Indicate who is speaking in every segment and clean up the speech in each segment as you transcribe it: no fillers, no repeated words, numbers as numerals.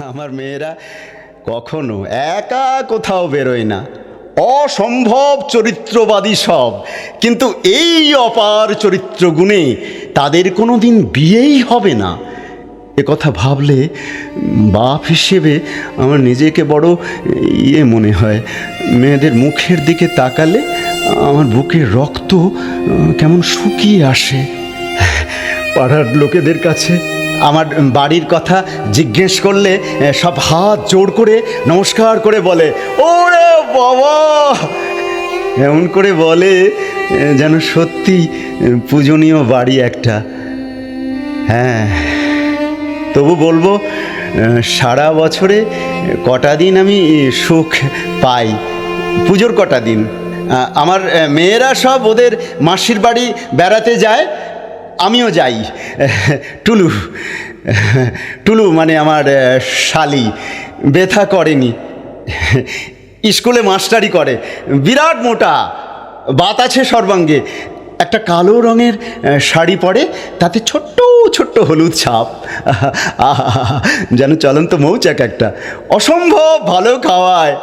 Speaker 1: আমার মেয়েরা কখনো একা কোথাও বেরোয় না, অসম্ভব চরিত্রবাদী সব। কিন্তু এই অপার চরিত্র গুণে তাদের কোনো দিন বিয়েই হবে না। এ কথা ভাবলে বাপ হিসেবে আমার নিজেকে বড় মনে হয়। মেয়েদের মুখের দিকে তাকালে আমার বুকের রক্ত কেমন শুকিয়ে আসে। পাড়ার লোকেদের কাছে আমার বাড়ির কথা জিজ্ঞেস করলে সব হাত জোড় করে নমস্কার করে বলে, ওরে বাবা, এমন করে বলে যেন সত্যি পূজনীয় বাড়ি একটা। হ্যাঁ, তবু বলবো, সারা বছরে কটা দিন আমি সুখ পাই, পুজোর কটা দিন। আমার মেয়েরা সব ওদের মাসির বাড়ি বেড়াতে যায়, আমিও যাই। টুলু টুলু মানে আমার শালি ব্যথা করেনি, স্কুলে মাস্টারি করে, বিরাট মোটা, বাত আছে সর্বাঙ্গে, একটা কালো রঙের শাড়ি পরে, তাতে ছোট্ট ছোট্ট হলুদ ছাপ, যেন চলন্ত মৌচাক একটা। অসম্ভব ভালো খাওয়ায়,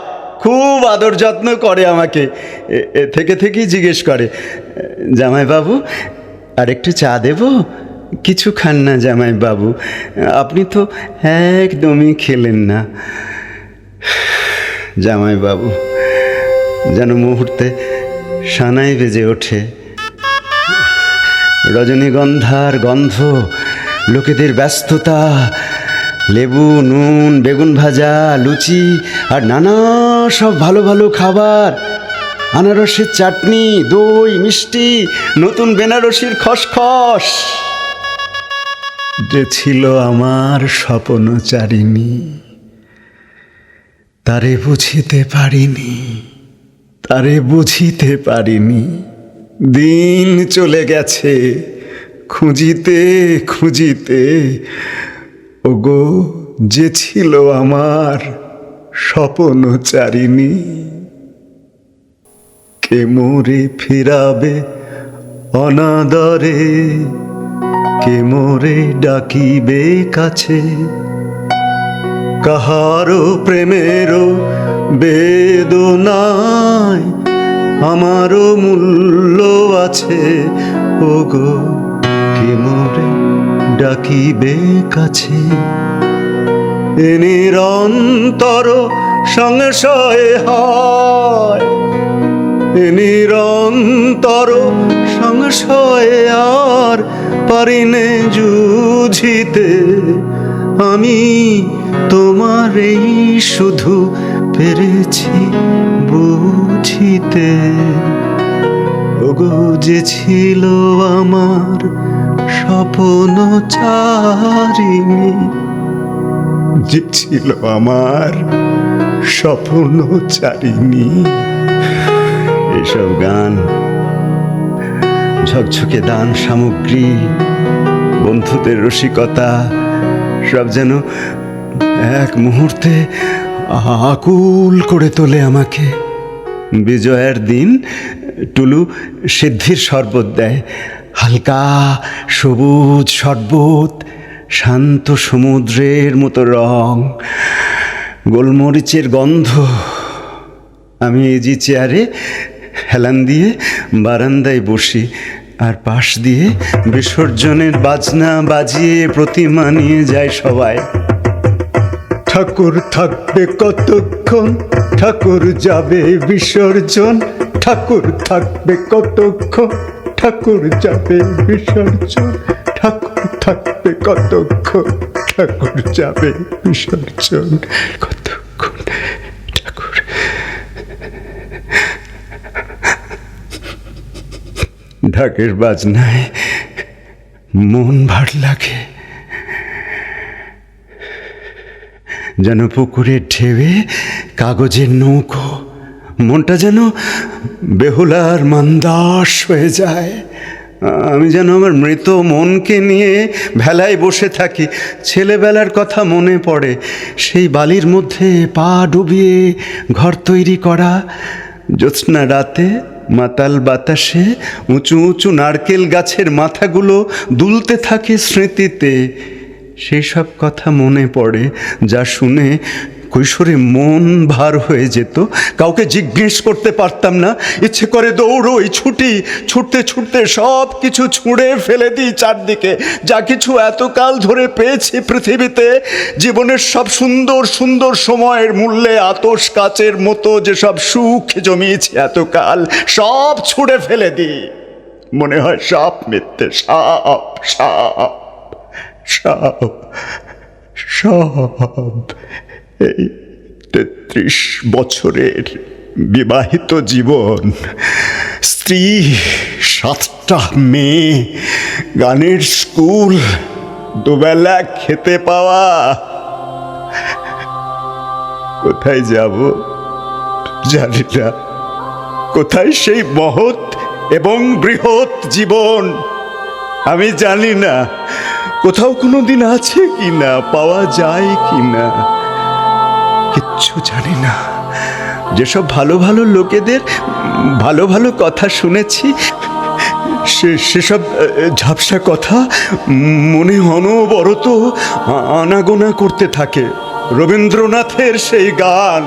Speaker 1: খুব আদর যত্ন করে আমাকে। থেকে থেকেই জিজ্ঞেস করে, জামাইবাবু আর একটু চা দেব? কিছু খান না জামাইবাবু, আপনি তো একদমই খেলেন না। জামাইবাবু যেন মুহূর্তে সানাই বেজে ওঠে। রজনীগন্ধার গন্ধ, লোকেদের ব্যস্ততা, লেবু, নুন, বেগুন ভাজা, লুচি আর নানা সব ভালো ভালো খাবার, আনারসের চাটনি, দই, মিষ্টি, নতুন বেনারসির খসখস। যে ছিল আমার স্বপ্নচারিণী, তারে বুঝিতে পারিনি, তারে বুঝিতে পারিনি। দিন চলে গেছে খুঁজিতে খুঁজিতে, ওগো যে ছিল আমার স্বপ্নচারিণী। কে মোরে ফিরাবে অনাদরে, কে মোরে ডাকিবে কাছে, কাহারো প্রেমেরও বেদনায় আমারও মূল্য আছে, ওগো কে মোরে ডাকিবে কাছে। এ নিরন্তর সংশয় হয়, এ নিরন্তর সংশয় আর পারিনে যুঝিতে, আমি তোমারেই শুধু পেরেছি বুঝিতে। ওগো যে ছিল আমার স্বপ্নচারিণী, যে ছিল আমার স্বপ্নচারিণী। এসব গান, ঝকঝকে দান সামগ্রী, বন্ধুদের রসিকতা, সব যেন এক মুহূর্তে আকুল করে তোলে আমাকে। বিজয়ের দিন টুলু সিদ্ধির শরবত দেয়, হালকা সবুজ শরবত, শান্ত সমুদ্রের মতো রং, গোলমরিচের গন্ধ। আমি ইজি চেয়ারে হেলান দিয়ে বারান্দায় বসি, আর পাশ দিয়ে বিসর্জনের বাজনা বাজিয়ে প্রতিমা নিয়ে যায় সবাই। ঠাকুর থাকবে কতক্ষণ, ঠাকুর যাবে বিসর্জন, ঠাকুর থাকবে কতক্ষণ, ঠাকুর যাবে বিসর্জন, ঠাকুর থাকবে কতক্ষণ, ঠাকুর যাবে বিসর্জন, কতক্ষণ ঠাকুর। ঢাকের বাজনায় মন ভার লাগে, যেন পুকুরের ঢেউয়ে কাগজের নৌকো। মনটা যেন বেহুলার মান্দাস হয়ে যায়। আমি যেন আমার মৃত মনকে নিয়ে ভেলায় বসে থাকি। ছেলেবেলার কথা মনে পড়ে, সেই বালির মধ্যে পা ডুবিয়ে ঘর তৈরি করা, জ্যোৎস্না রাতে মাতাল বাতাসে উঁচু উঁচু নারকেল গাছের মাথাগুলো দুলতে থাকে স্মৃতিতে। সেই সব কথা মনে পড়ে যা শুনে কৈশোরে মন ভার হয়ে যেত। কাউকে জিজ্ঞেস করতে পারতাম না, ইচ্ছে করে দৌড়ই, ছুটি, ছুটতে ছুটতে সব কিছু ছুঁড়ে ফেলে দিই চারদিকে। যা কিছু এতকাল ধরে পেয়েছি পৃথিবীতে, জীবনের সব সুন্দর সুন্দর সময়ের মূল্যে আতশ কাচের মতো যেসব সুখ জমিয়েছি এতকাল, সব ছুঁড়ে ফেলে দিই। মনে হয় সব মিথ্যে, সব সব সব সব। এই ৩৩ বছরের বিবাহিত জীবন, স্ত্রী, ৭টা মেয়ে, গানের স্কুল, দুবেলা খেতে পাওয়া, কোথায় যাব জানি না। কোথায় সেই মহৎ এবং বৃহৎ জীবন আমি জানি না। কোথাও কোনোদিন আছে কি না, পাওয়া যায় কি না, কিচ্ছু জানি না। যেসব ভালো ভালো লোকেদের ভালো ভালো কথা শুনেছি, সেসব ঝাপসা কথা মনে অনবরত আনাগোনা করতে থাকে। রবীন্দ্রনাথের সেই গান,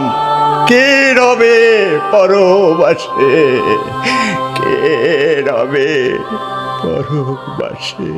Speaker 1: কে রবে পরবাসে, কে রবে পরবাসে।